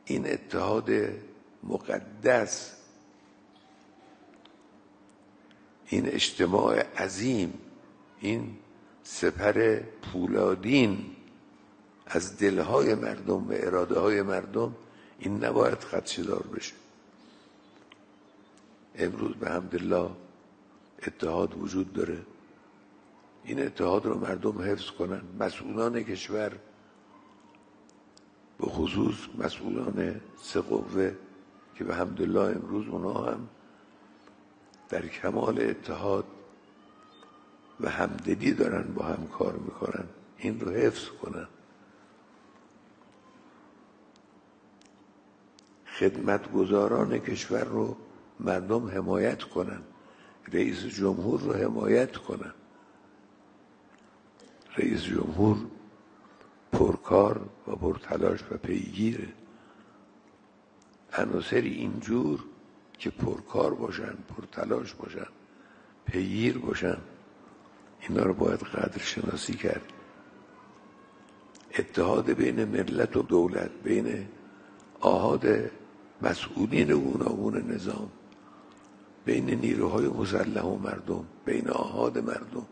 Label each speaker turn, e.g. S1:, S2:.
S1: این اتحاد مقدس، این اجتماع عظیم، این سپر پولادین از دلهای مردم و اراده های مردم، این نباید خدشه‌دار بشه. امروز به حمدالله اتحاد وجود داره. این اتحاد رو مردم حفظ کنن. مسئولان کشور، به خصوص مسئولان سه قوه که به حمدالله امروز اونا هم در کمال اتحاد و همدلی دارن با هم کار میکنن، این رو حفظ کنن. خدمتگزاران کشور رو مردم حمایت کنن، رئیس جمهور رو حمایت کنن. رئیس جمهور پرکار و پرتلاش و پیگیره. عناصری اینجور که پرکار باشن، پرتلاش باشن، پیگیر باشن، اینا رو باید قدر شناسی کرد. اتحاد بین ملت و دولت، بین آحاد مسئولین گوناگون نظام، بین نیروهای مسلح و مردم، بین آحاد مردم،